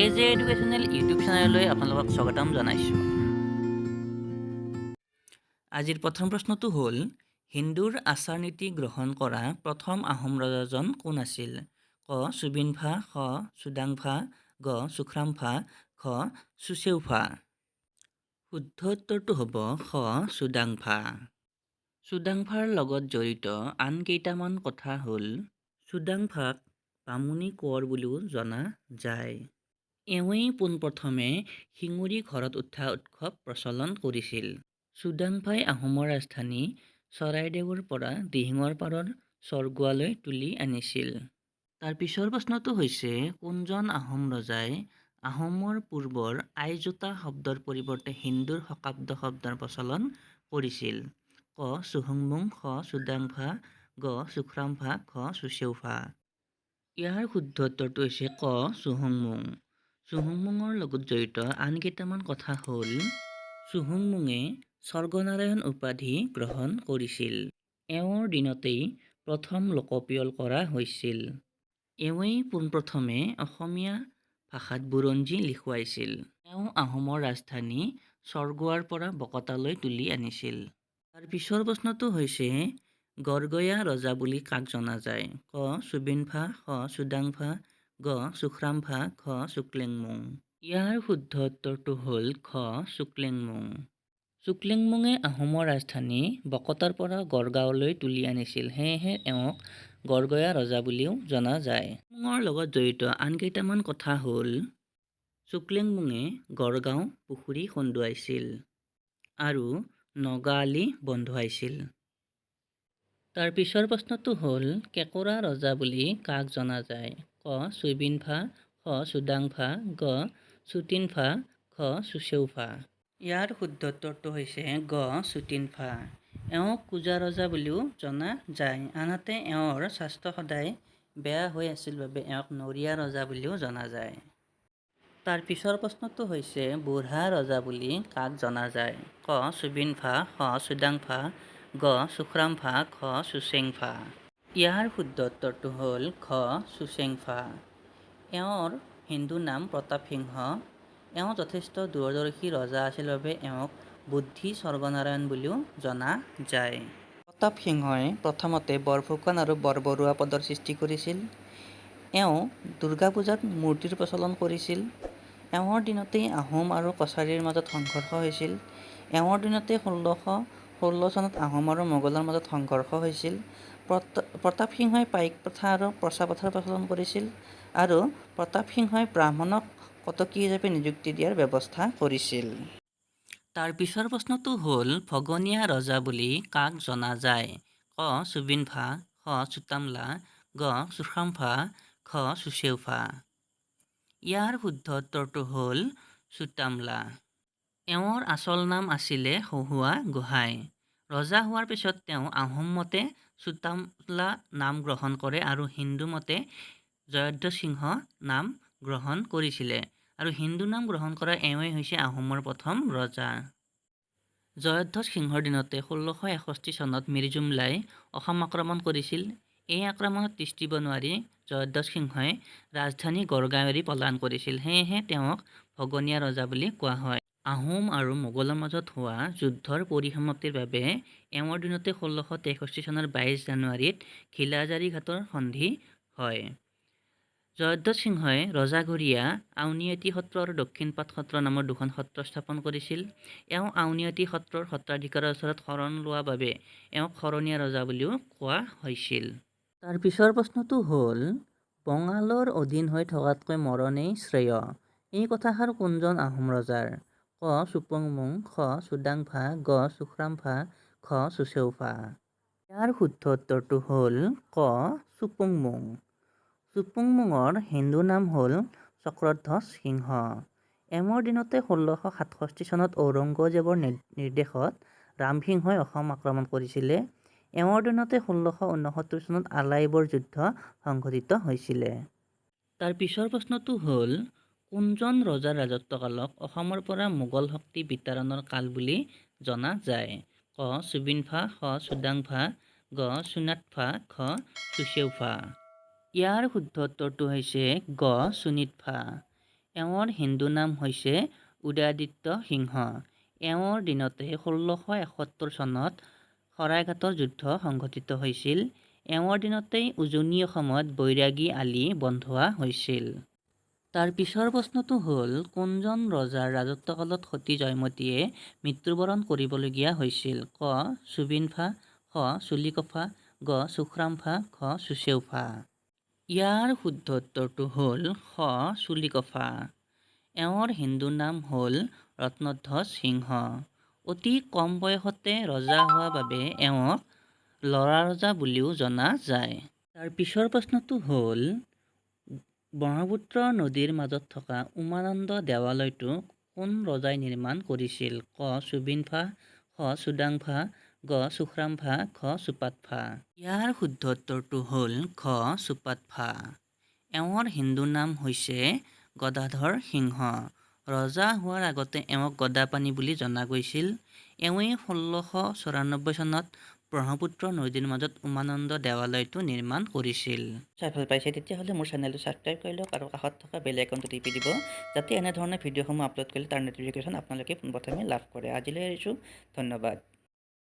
এজে educational YouTube চেনেললৈ আপোনালোকক স্বাগতম জনাইছোঁ। আজিৰ প্ৰথম প্ৰশ্নটো হ'ল হিন্দুৰ আচাৰ নীতি গ্ৰহণ কৰা প্ৰথম আহোম ৰজাজন কোন আছিল? ক সুবিনফা, খ চুডাংফা, গ চুখ্ৰামফা, খ চুচেউফা। শুদ্ধ উত্তৰটো হ'ব খ চুডাংফা। চুডাংফাৰ লগত জড়িত আন কেইটামান কথা হ'ল চুডাংফাক বামুণী কোঁৱৰ বুলিও জনা যায়। এওঁৱেই পোনপ্ৰথমে শিঙুৰী ঘৰত উঠা উৎসৱ প্ৰচলন কৰিছিল। চুডাংফাই আহোমৰ ৰাজধানী চৰাইদেউৰ পৰা দিহিঙৰ পাৰৰ চৰগুৱালৈ তুলি আনিছিল। তাৰ পিছৰ প্ৰশ্নটো হৈছে কোনজন আহোম ৰজাই আহোমৰ পূৰ্বৰ আইজোতা শব্দৰ পৰিৱৰ্তে হিন্দুৰ শকাব্দ শব্দৰ প্ৰচলন কৰিছিল? ক চুহুংমুং, খ চুডাংফা, গ চুখ্ৰামফা, খ চুচেউফা। ইয়াৰ শুদ্ধ উত্তৰটো হৈছে ক চুহুংমুং। চুহুংমুঙৰ লগত জড়িত আন কেইটামান কথা হ'ল চুহুংমুঙে স্বৰ্গনাৰায়ণ উপাধি গ্ৰহণ কৰিছিল। এওঁৰ দিনতেই প্ৰথম লোকপিয়ল কৰা হৈছিল। এওঁৱেই পোনপ্ৰথমে অসমীয়া ভাষাত বুৰঞ্জী লিখুৱাইছিল। এওঁ আহোমৰ ৰাজধানী চৰগুৱাৰ পৰা বকতালৈ তুলি আনিছিল। তাৰ পিছৰ প্ৰশ্নটো হৈছে গড়গয়া ৰজা বুলি কাক জনা যায়? ক চুবিনফা, খ চুডাংফা, গ চুখ্ৰামফা, খ চুক্লেংমুং। ইয়াৰ শুদ্ধ উত্তৰটো হ'ল খ চুক্লেংমুং। চুক্লেংমুঙে আহোমৰ ৰাজধানী বকতাৰ পৰা গড়গাঁৱলৈ তুলি আনিছিল, সেয়েহে এওঁক গড়গয়া ৰজা বুলিও জনা যায়। চুক্লেংমুঙৰ লগত জড়িত আন কেইটামান কথা হ'ল চুক্লেংমুঙে গড়গাঁও পুখুৰী খন্দুৱাইছিল আৰু নগাআলি বন্ধুৱাইছিল। তাৰ পিছৰ প্ৰশ্নটো হ'ল কেঁকোৰা ৰজা বুলি কাক জনা যায়? ক চুবিনফা, খ চুডাংফা, গ চুটিনফা, খ চুচেউফা। ইয়াৰ শুদ্ধ উত্তৰটো হৈছে গ চুটিনফা। এওঁক কুজা ৰজা বুলিও জনা যায়। আনহাতে এওঁৰ স্বাস্থ্য সদায় বেয়া হৈ আছিল বাবে এওঁক নৰিয়া ৰজা বুলিও জনা যায়। তাৰ পিছৰ প্ৰশ্নটো হৈছে বুঢ়া ৰজা বুলি কাক জনা যায়? ক চুবিনফা, খ চুডাংফা, গ চুখ্ৰামফা, খ চুচেংফা। ইয়াৰ শুদ্ধ উত্তৰটো হ'ল খ চুচেংফা। এওঁৰ হিন্দু নাম প্ৰতাপসিংহ। এওঁ যথেষ্ট দূৰদৰ্শী ৰজা আছিল বাবে এওঁক বুদ্ধি স্বৰ্গনাৰায়ণ বুলিও জনা যায়। প্ৰতাপসিংহই প্ৰথমতে বৰফুকন আৰু বৰবৰুৱা পদৰ সৃষ্টি কৰিছিল। এওঁ দুৰ্গা পূজাত মূৰ্তিৰ প্ৰচলন কৰিছিল। এওঁৰ দিনতেই আহোম আৰু কছাৰীৰ মাজত সংঘৰ্ষ হৈছিল। এওঁৰ দিনতে ১৬১৬ চনত আহোম আৰু মোগলৰ মাজত সংঘৰ্ষ হৈছিল। প্ৰতাপসিংহই পাইক প্ৰথা আৰু প্ৰচা প্ৰথাৰ প্ৰচলন কৰিছিল আৰু প্ৰতাপসিংহই ব্ৰাহ্মণক কটকী হিচাপে নিযুক্তি দিয়াৰ ব্যৱস্থা কৰিছিল। তাৰ পিছৰ প্ৰশ্নটো হ'ল ভগনীয়া ৰজা বুলি কাক জনা যায়? ক চুবিনফা, খ চুতামলা, গ চুখ্ৰামফা, খ চুচেউফা। ইয়াৰ শুদ্ধ উত্তৰটো হ'ল চুতামলা। এওঁৰ আচল নাম আছিলে সহুৱা গোহাঁই। ৰজা হোৱাৰ পিছত তেওঁ আহোম মতে চুতামলা নাম গ্ৰহণ কৰে আৰু হিন্দু মতে জয়ধ্বজ সিংহ নাম গ্ৰহণ কৰিছিলে আৰু হিন্দু নাম গ্ৰহণ কৰা এওঁৱেই হৈছে আহোমৰ প্ৰথম ৰজা। জয়ধ্বজ সিংহৰ দিনতে ১৬৬১ চনত মিৰ্জুমলাই অসম আক্ৰমণ কৰিছিল। এই আক্ৰমণত তিষ্ঠিব নোৱাৰি জয়ধ্বজ সিংহই ৰাজধানী গড়গাঁও এৰি পলায়ন কৰিছিল, সেয়েহে তেওঁক ভগনীয়া ৰজা বুলি কোৱা হয়। আহোম আৰু মোগলৰ মাজত হোৱা যুদ্ধৰ পৰিসমাপ্তিৰ বাবে এওঁৰ দিনতে ১৬৬৩ চনৰ ২২ জানুৱাৰীত ঘিলাজাৰী ঘাটৰ সন্ধি হয়। জয়ধ্বজ সিংহই ৰজাঘৰীয়া আউনীআটী সত্ৰ আৰু দক্ষিণপাট সত্ৰ নামৰ দুখন সত্ৰ স্থাপন কৰিছিল। এওঁ আউনীআটী সত্ৰৰ সত্ৰাধিকাৰৰ ওচৰত শৰণ লোৱা বাবে এওঁক শৰণীয়া ৰজা বুলিও কোৱা হৈছিল। তাৰ পিছৰ প্ৰশ্নটো হ'ল বঙালৰ অধীন হৈ থকাতকৈ মৰণেই শ্ৰেয়। এই কথাষাৰ কোনজন আহোম ৰজাৰ? ক চুপংমুং, খ চুডাংফা, গ চুখ্ৰামফা, খ চুচেউফা। ইয়াৰ শুদ্ধ উত্তৰটো হ'ল ক চুপংমুং। চুপংমুঙৰ হিন্দু নাম হ'ল চক্ৰধ্বজ সিংহ। এওঁৰ দিনতে ১৬৬৭ চনত ঔৰংগজেবৰ নিৰ্দেশত ৰামসিংহই অসম আক্ৰমণ কৰিছিলে। এওঁৰ দিনতে ১৬৬৯ চনত আলাইবৰ যুদ্ধ সংঘটিত হৈছিলে। তাৰ পিছৰ প্ৰশ্নটো হ'ল কোনজন ৰজাৰ ৰাজত্বকালক অসমৰ পৰা মোগল শক্তি বিতাড়নৰ কাল বুলি জনা যায়? ক চুবিনফা, খ চুডাংফা, গ চুনাটফা, খ চুচেউফা। ইয়াৰ শুদ্ধ উত্তৰটো হৈছে গ চুনিটফা। এওঁৰ হিন্দু নাম হৈছে উদয়াদিত্য সিংহ। এওঁৰ দিনতে 1671 চনত শৰাইঘাটৰ যুদ্ধ সংঘটিত হৈছিল। এওঁৰ দিনতেই উজনি অসমত বৈৰাগী আলি বন্ধোৱা হৈছিল। তাৰ পিছৰ প্ৰশ্নটো হ'ল কোনজন ৰজাৰ ৰাজত্বকালত সতী জয়মতীয়ে মৃত্যুবৰণ কৰিবলগীয়া হৈছিল? ক. সুবিনফা, খ. চুলিকফা, গ. চুখ্ৰামফা, খ. চুচেউফা। ইয়াৰ শুদ্ধ উত্তৰটো হ'ল খ. চুলিকফা। এওঁৰ হিন্দু নাম হ'ল ৰত্নধ্বজ সিংহ। অতি কম বয়সতে ৰজা হোৱা বাবে এওঁক ল'ৰা ৰজা বুলিও জনা যায়। তাৰ পিছৰ প্ৰশ্নটো হ'ল ব্ৰহ্মপুত্ৰ নদীৰ মাজত থকা উমানন্দ দেৱালয়টো কোন ৰজাই নিৰ্মাণ কৰিছিল? ক. সুবিনফা, খ. চুডাংফা, গ. চুখ্ৰামফা, খ. চুপাতফা। ইয়াৰ শুদ্ধ উত্তৰটো হ'ল খ. চুপাতফা। এওঁৰ হিন্দু নাম হৈছে গদাধৰ সিংহ। ৰজা হোৱাৰ আগতে এওঁক গদাপাণি বুলি জনা গৈছিল। এওঁই 1694 চনত ব্ৰহ্মপুত্ৰ নদীৰ মাজত উমানন্দ দেৱালয়টো নিৰ্মাণ কৰিছিল। চাই ভাল পাইছে তেতিয়াহ'লে মোৰ চেনেলটো ছাবস্ক্ৰাইব কৰি লওক আৰু কাষত থকা বেল আইকনটো টিপি দিব যাতে এনেধৰণৰ ভিডিঅ'সমূহ আপলোড কৰিলে তাৰ ন'টিফিকেশ্যন আপোনালোকে পোনপ্ৰথমে লাভ কৰে। আজিলৈ এৰিছোঁ, ধন্যবাদ।